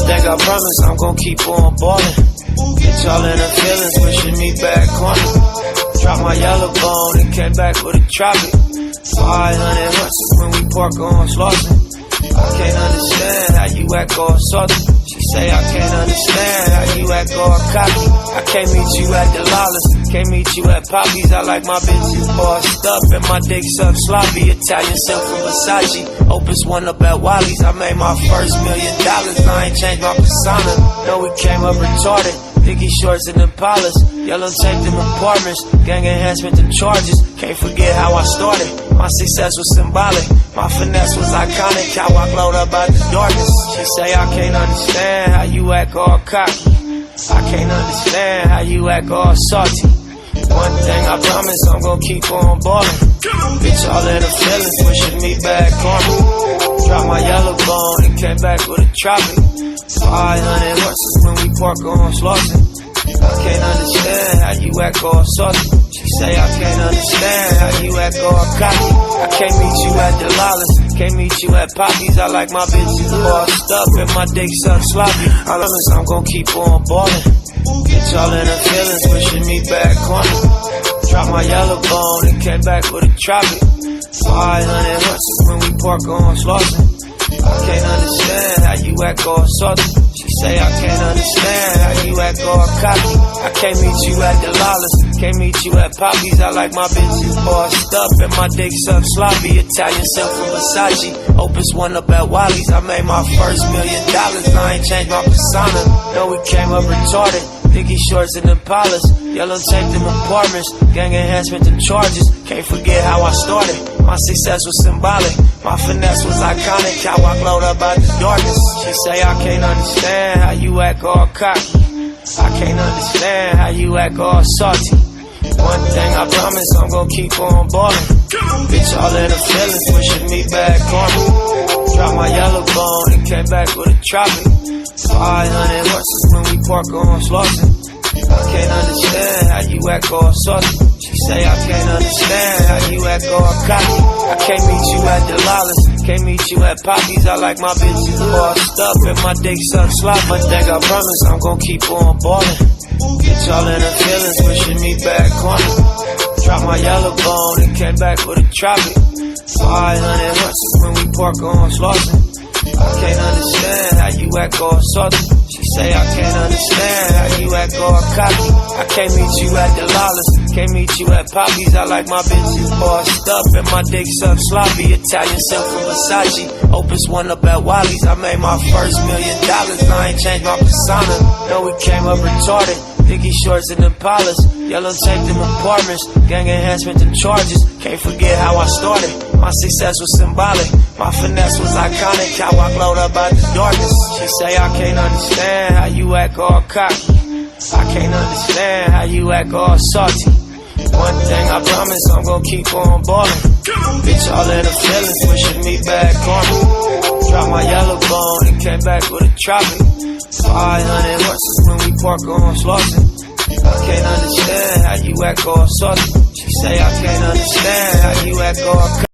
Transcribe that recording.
think I promise I'm gon' keep on ballin'. Get y'all in the feelings, wishing me back on it. Dropped my yellow bone and came back with a tropic. 500 horses when we park on Slauson. I can't understand how you act all salty. She say I can't understand how you act all cocky. I can't meet you at the Lawless, can't meet you at Poppy's. I like my bitches bossed up and my dick sucked sloppy. Italian silk from Versace, Opus one up at Wally's. I made my first $1 million, I ain't changed my persona. No, we came up retarded. Biggie shorts and Impalas, yellow tape them apartments, gang enhancement them charges. Can't forget how I started, my success was symbolic, my finesse was iconic, how I glowed up out the darkness. She say I can't understand how you act all cocky, I can't understand how you act all salty. One thing I promise, I'm gon' keep on ballin'. Bitch, all in the feelings, wishing me back on me. Dropped my yellow bone and came back with a tropic. 500 horses when we park on Slauson. I can't understand how you act all salty. She say I can't understand how you act all cocky. I can't meet you at the Lawless, can't meet you at Poppy's. I like my bitches bossed up and my dick sucked sloppy. I promise I'm gon' keep on ballin'. Get y'all in the feelings, wishing me back on it. Dropped my yellow bone and came back with a tropic. 500 horses when we park on Slauson. I can't understand how you act all salty. She say I can't understand how you act all cocky. I can't meet you at the Lawless, can't meet you at Poppy's. I like my bitches bossed up and my dick sucked sloppy. Italian silk from Versace, Opus one up at Wally's. I made my first $1 million, I ain't changed my persona. No, we came up retarded. Biggie shorts and Impalas, yellow tape them apartments, gang enhancement them charges. Can't forget how I started, my success was symbolic, my finesse was iconic, how I glowed up out the darkness. She say I can't understand how you act all cocky, I can't understand how you act all salty. One thing I promise, I'm gon' keep on ballin'. Bitch, all in the feelings, wishing me back on me. Dropped my yellow bone and came back with a tropic. 500 horses when we park on Slauson. I can't understand how you act all salty. She say I can't understand how you act all cocky. I can't meet you at the Lawless, can't meet you at Poppy's. I like my bitches bossed up and my dick sucked sloppy. One thing I promise, I'm gon' keep on ballin'. Get y'all in the feelings, wishing me back on it. Dropped my yellow bone and came back with a tropic. 500 horses when we park on Slauson. I can't understand how you act all salty. She say I can't understand how you act all cocky. I can't meet you at the Lawless, can't meet you at Poppy's. I like my bitches bossed up and my dick sucked sloppy. Italian silk from Versace, Opus one up at Wally's. I made my first $1 million, I ain't changed my persona. No, we came up retarded. Biggie shorts and Impalas, yellow tape them apartments, gang enhancement them charges. Can't forget how I started, my success was symbolic, my finesse was iconic, how I glowed up out the darkness. She say I can't understand how you act all cocky, I can't understand how you act all salty. One thing I promise, I'm gon' keep on ballin'. Bitch, all in the feelings, wishing me back on me. Dropped my yellow bone and came back with a tropic. 500 horses when we park on Slauson. I can't understand how you act all salty. She say I can't understand how you act all